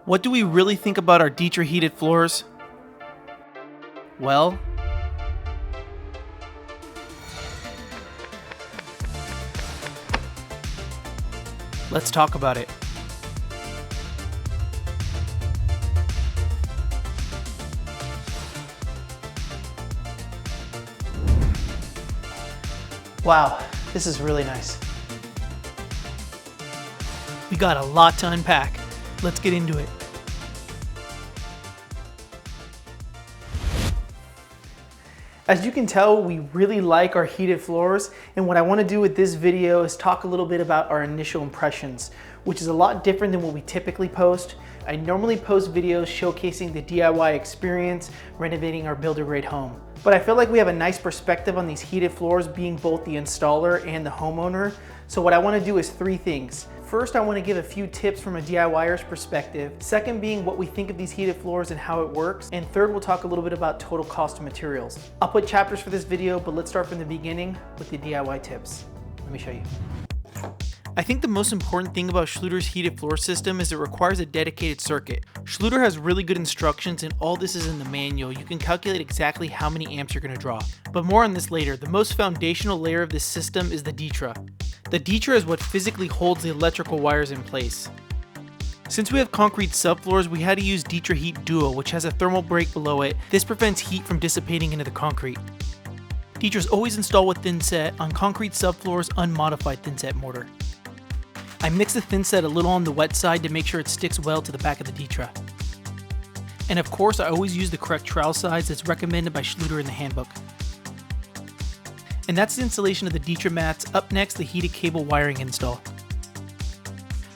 What do we really think about our Ditra heated floors? Well, let's talk about it. Wow, this is really nice. We got a lot to unpack. Let's get into it. As you can tell, we really like our heated floors, and what I want to do with this video is talk a little bit about our initial impressions, which is a lot different than what we typically post. I normally post videos showcasing the DIY experience renovating our builder-grade home. But I feel like we have a nice perspective on these heated floors being both the installer and the homeowner. So what I want to do is three things. First, I want to give a few tips from a DIYer's perspective. Second being what we think of these heated floors and how it works. And third, we'll talk a little bit about total cost of materials. I'll put chapters for this video, but let's start from the beginning with the DIY tips. Let me show you. I think the most important thing about Schluter's heated floor system is it requires a dedicated circuit. Schluter has really good instructions, and all this is in the manual. You can calculate exactly how many amps you're going to draw. But more on this later. The most foundational layer of this system is the Ditra. The Ditra is what physically holds the electrical wires in place. Since we have concrete subfloors, we had to use Ditra Heat Duo, which has a thermal break below it. This prevents heat from dissipating into the concrete. Ditra is always installed with thinset on concrete subfloors, unmodified thinset mortar. I mix the thinset a little on the wet side to make sure it sticks well to the back of the Ditra. And of course, I always use the correct trowel size that's recommended by Schluter in the handbook. And that's the installation of the Ditra mats. Up next, the heated cable wiring install.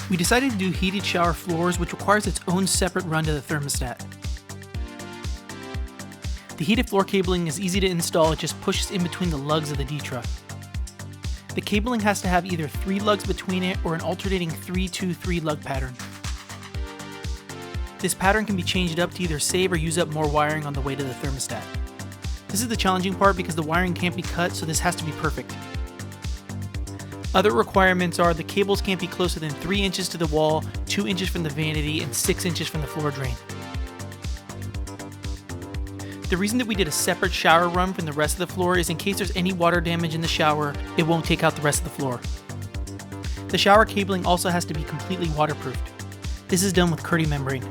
We decided to do heated shower floors, which requires its own separate run to the thermostat. The heated floor cabling is easy to install, it just pushes in between the lugs of the Ditra. The cabling has to have either 3 lugs between it or an alternating 3-2-3 lug pattern. This pattern can be changed up to either save or use up more wiring on the way to the thermostat. This is the challenging part because the wiring can't be cut, so this has to be perfect. Other requirements are the cables can't be closer than 3 inches to the wall, 2 inches from the vanity, and 6 inches from the floor drain. The reason that we did a separate shower run from the rest of the floor is in case there's any water damage in the shower, it won't take out the rest of the floor. The shower cabling also has to be completely waterproofed. This is done with Curdy membrane.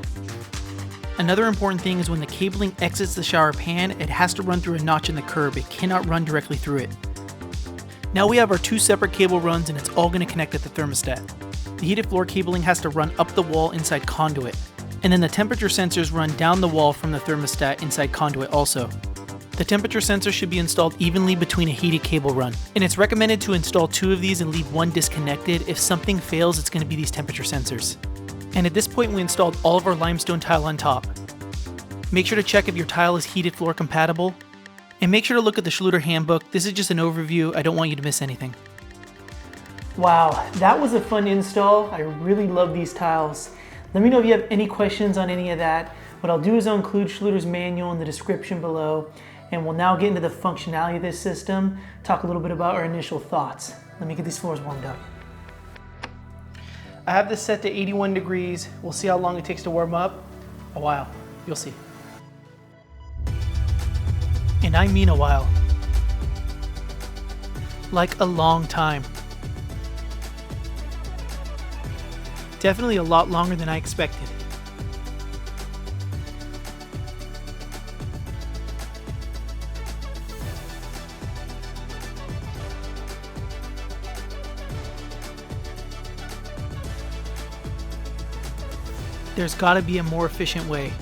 Another important thing is when the cabling exits the shower pan, it has to run through a notch in the curb. It cannot run directly through it. Now we have our 2 separate cable runs and it's all going to connect at the thermostat. The heated floor cabling has to run up the wall inside conduit. And then the temperature sensors run down the wall from the thermostat inside conduit also. The temperature sensor should be installed evenly between a heated cable run. And it's recommended to install 2 of these and leave one disconnected. If something fails, it's going to be these temperature sensors. And at this point, we installed all of our limestone tile on top. Make sure to check if your tile is heated floor compatible. And make sure to look at the Schluter handbook. This is just an overview. I don't want you to miss anything. Wow, that was a fun install. I really love these tiles. Let me know if you have any questions on any of that. What I'll do is I'll include Schluter's manual in the description below, and we'll now get into the functionality of this system, talk a little bit about our initial thoughts. Let me get these floors warmed up. I have this set to 81 degrees. We'll see how long it takes to warm up. A while, you'll see. And I mean a while. Like a long time. Definitely a lot longer than I expected. There's gotta be a more efficient way.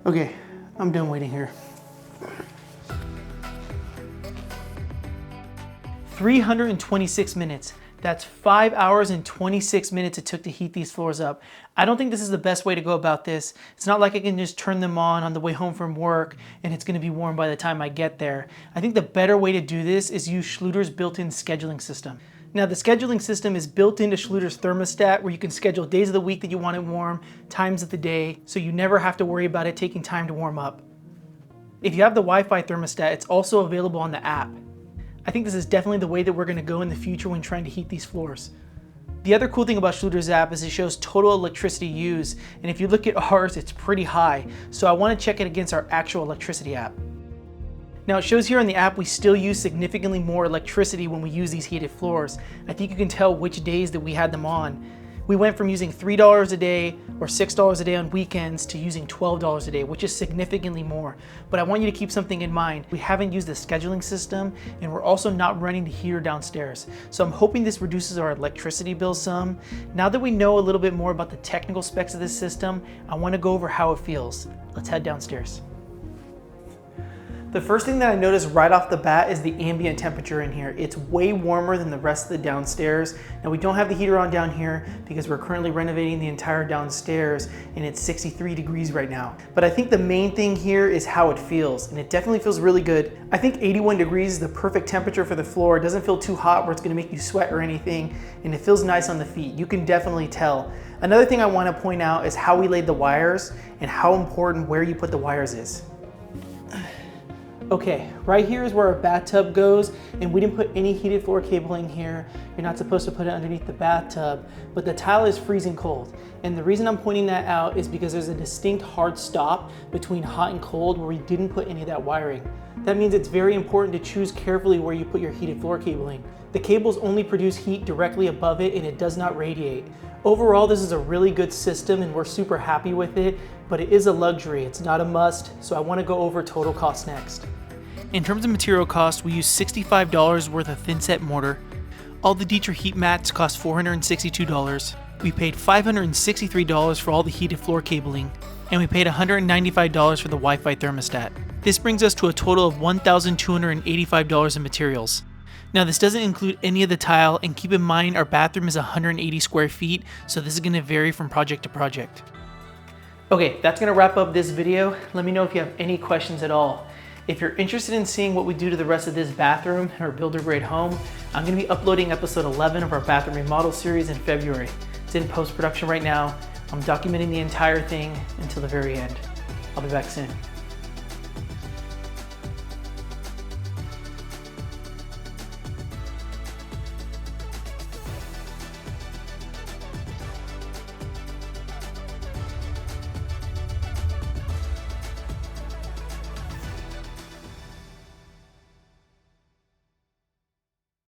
Okay, I'm done waiting here. 326 minutes. That's 5 hours and 26 minutes it took to heat these floors up. I don't think this is the best way to go about this. It's not like I can just turn them on the way home from work and it's gonna be warm by the time I get there. I think the better way to do this is use Schluter's built-in scheduling system. Now the scheduling system is built into Schluter's thermostat where you can schedule days of the week that you want it warm, times of the day, so you never have to worry about it taking time to warm up. If you have the Wi-Fi thermostat, it's also available on the app. I think this is definitely the way that we're gonna go in the future when trying to heat these floors. The other cool thing about Schluter's app is it shows total electricity used, and if you look at ours, it's pretty high, so I wanna check it against our actual electricity app. Now it shows here on the app we still use significantly more electricity when we use these heated floors. I think you can tell which days that we had them on. We went from using $3 a day or $6 a day on weekends to using $12 a day, which is significantly more. But I want you to keep something in mind. We haven't used the scheduling system, and we're also not running the heater downstairs. So I'm hoping this reduces our electricity bill some. Now that we know a little bit more about the technical specs of this system, I want to go over how it feels. Let's head downstairs. The first thing that I noticed right off the bat is the ambient temperature in here. It's way warmer than the rest of the downstairs. Now we don't have the heater on down here because we're currently renovating the entire downstairs and it's 63 degrees right now. But I think the main thing here is how it feels, and it definitely feels really good. I think 81 degrees is the perfect temperature for the floor. It doesn't feel too hot where it's gonna make you sweat or anything, and it feels nice on the feet. You can definitely tell. Another thing I wanna point out is how we laid the wires and how important where you put the wires is. Okay, right here is where our bathtub goes, and we didn't put any heated floor cabling here. You're not supposed to put it underneath the bathtub, but the tile is freezing cold. And the reason I'm pointing that out is because there's a distinct hard stop between hot and cold where we didn't put any of that wiring. That means it's very important to choose carefully where you put your heated floor cabling. The cables only produce heat directly above it, and it does not radiate. Overall, this is a really good system and we're super happy with it, but it is a luxury, it's not a must, so I wanna go over total cost next. In terms of material cost, we used $65 worth of thin-set mortar. All the Ditra Heat mats cost $462. We paid $563 for all the heated floor cabling, and we paid $195 for the Wi-Fi thermostat. This brings us to a total of $1,285 in materials. Now this doesn't include any of the tile, and keep in mind our bathroom is 180 square feet, so this is going to vary from project to project. Okay, that's going to wrap up this video. Let me know if you have any questions at all. If you're interested in seeing what we do to the rest of this bathroom in our builder grade home, I'm going to be uploading episode 11 of our bathroom remodel series in February. It's in post-production right now. I'm documenting the entire thing until the very end. I'll be back soon.